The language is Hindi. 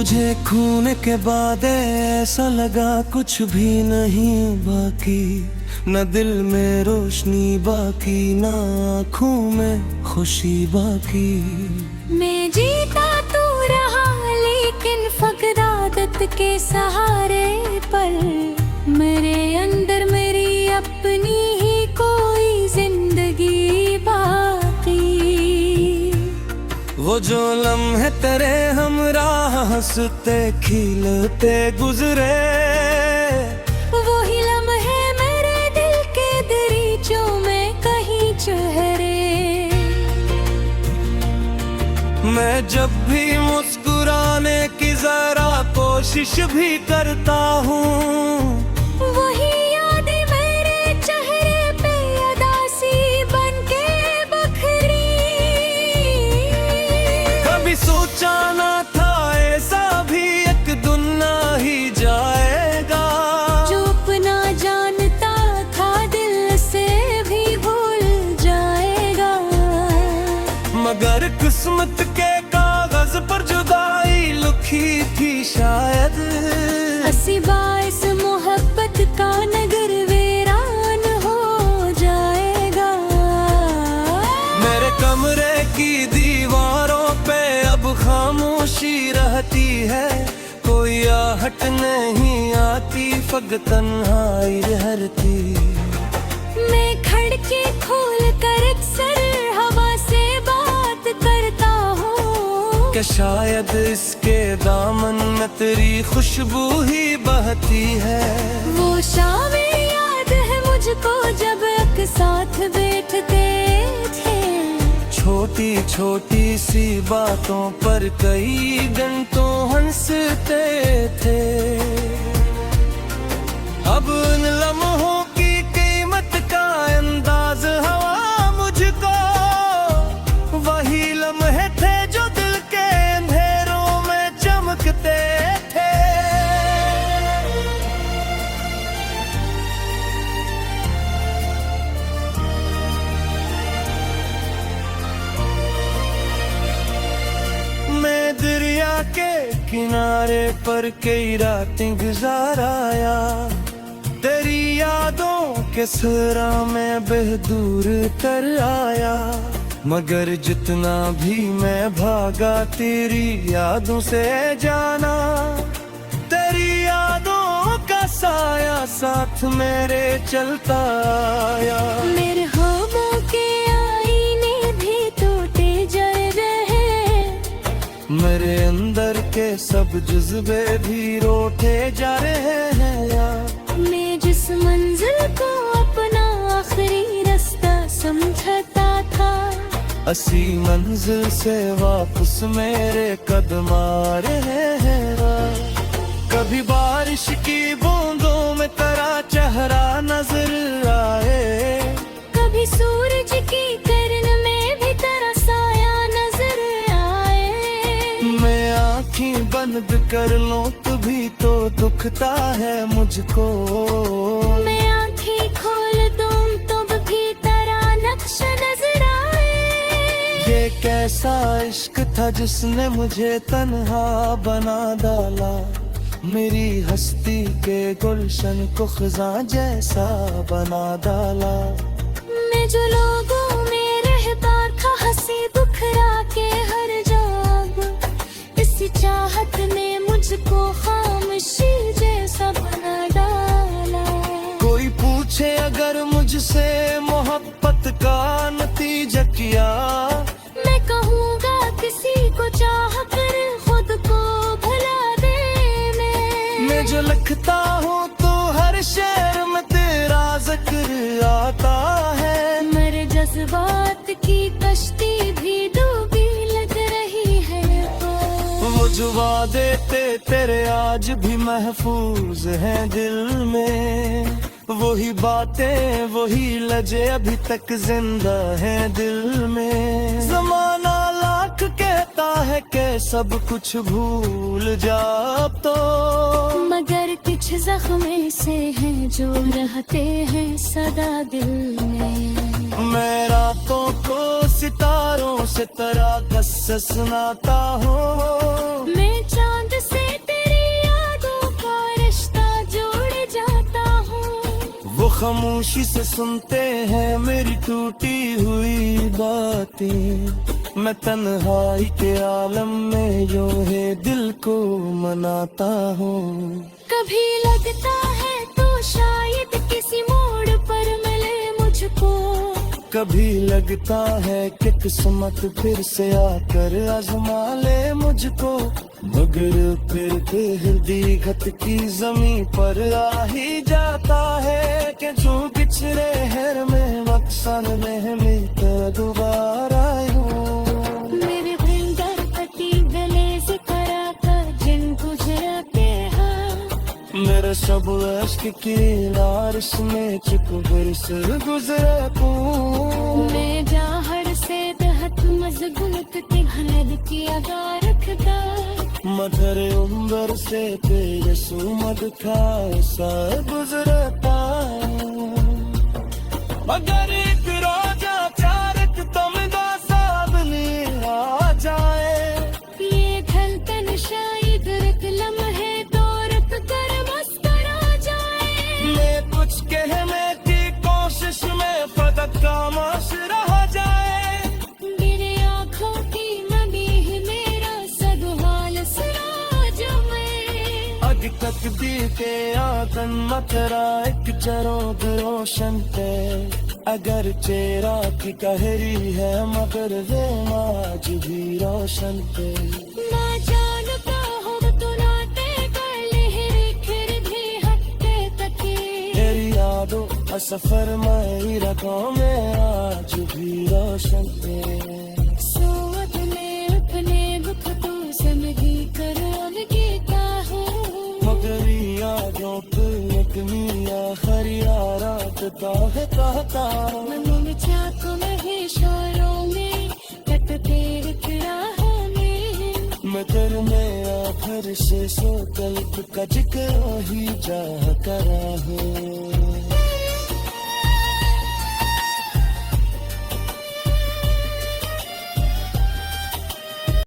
तुझे खून के बाद ऐसा लगा कुछ भी नहीं बाकी, न दिल में रोशनी बाकी, न आँखों में खुशी बाकी। मैं जीता तू रहा लेकिन फक़्र आदत के सहारे पर, मेरे अंदर मेरी अपनी ही कोई जिंदगी बाकी। वो जो लम्हे तेरे हमराह हंसते खिलते गुजरे, वही लम्हे मेरे दिल के दरीचों में कहीं चेहरे। मैं जब भी मुस्कुराने की जरा कोशिश भी करता हूँ, वही यादें मेरे चेहरे पे अदासी बनके बखरी। कभी सोचा ना था ऐसा भी एक दिन आ ही जाएगा, जो अपना जानता था दिल से भी भूल जाएगा। मगर किस्मत के कागज पर जुदाई लिखी थी शायद, हंसी बाइस मोहब्बत का नगर वीरान हो जाएगा। मेरे कमरे की दीवारों पे अब खामोशी रहती है, कोई आहट नहीं आती, फक़्त तन्हाई रहती। मैं खिड़की खोल कर अक्सर हवा से बात करता हूँ, कि शायद इसके दामन में तेरी खुशबू ही बहती है। वो शामें याद है मुझको जब एक साथ बैठते थे, छोटी छोटी सी बातों पर कई घंटों हंसते थे। अब उन लम्हों की कीमत का अंदाज हवा मुझको, वही लम्हे थे जो दिल के अंधेरों में चमकते थे। मैं दरिया के किनारे पर कई रातें गुजार आया, तेरी यादों के सहरा में बेदूर कर आया। मगर जितना भी मैं भागा तेरी यादों से जाना, तेरी यादों का साया साथ मेरे चलता आया। मेरे ख्वाबों के आईने भी टूटे जा रहे, मेरे अंदर के सब जज्बे भी रोटे जा रहे हैं यार। मैं जिस मंजिल को अपना आखिरी रास्ता समझता था, असी मंजिल से वापस मेरे कदम आ रहे हैं। कभी बारिश की बूंदों में तेरा चेहरा नजर आए, कभी सूरज की किरण में भी तेरा साया नजर आए। मैं आँखें बंद कर लूं तभी तो दुखता है मुझको, मैं आँखें खोल दूं तो भी तेरा नक्श नजर आए। ये कैसा इश्क था जिसने मुझे तन्हा बना डाला, मेरी हस्ती के गुलशन को खिज़ां जैसा बना डाला। मैं जो लोगों में रहता था हंसी दुखरा के हर जगह, इसी चाहत ने मुझको खामोशी जैसा बना डाला। कोई पूछे अगर मुझसे मोहब्बत का नतीजा क्या, मैं कहूँगा किसी को चाह कर खुद को भुला देने। मैं जो लिखता हूँ तो हर शेर में तेरा जिक्र आता है। मेरे जज्बात की कश्ती भी डूबी लग रही है तो, वो जो वादे तेरे आज भी महफूज हैं दिल में, वही बातें वही लजे अभी तक जिंदा हैं दिल में। ज़माना लाख कहता है कि सब कुछ भूल जा अब तो, मगर कुछ जख्म ऐसे हैं जो रहते हैं सदा दिल में। मैं रातों को सितारों से तेरा कसस सुनाता हूँ, मैं चांद से खामोशी से सुनते हैं मेरी टूटी हुई बातें। मैं तन्हाई के आलम में यूं है दिल को मनाता हूँ। कभी लगता है तो शायद किसी मोड़ पर मिले मुझको, कभी लगता है कि किस्मत फिर से आकर आजमा ले मुझको। मगर फिर दीघत की जमीन पर आ ही जाता है कि जो बिछड़े हर में मकसद में मिलकर दोबारा यूं। मेरे भयंकर पति गले से करा कर जिन गुजरते हैं, मेरे सब अश्क की लारिश में चुप बरस गुजरा तू। मैं जहर से तहत मजबूत की हलद की अदा रखता, मधुर उम्र से तेरे सुमद था सा गुजरता। अगर एक रोजा चारक तुम दा साबनी आ जाए, ये धड़कन शायद रख लम्हे तो रख कर मुस्कुरा जाए। मैं कुछ कहने की कोशिश में फतक खामोश रह जाए। मेरे आँखों की नमी ही मेरा सदहाल सुना जो मैं। अग तक दी के आतन मतरा एक चरोग रोशन पे। अगर चेहरा की कहरी है मगर वो आज भी रोशन पे। ना जानता हूँ तो नाते कर लहरे फिर भी हटते तके। तेरी यादों का सफर मेरी रगों में आज भी रोशन पे। सोवत में अपने दुख तो समझी कर गीता हूँ। मगर यादों पे एक मिया खरिया रात कहता। मनों में चाकों में भी शोरों में कटते एक राहों में। मैं तेरे में आखिर से सो कल्प का जिक्र ही चाह करा हूँ।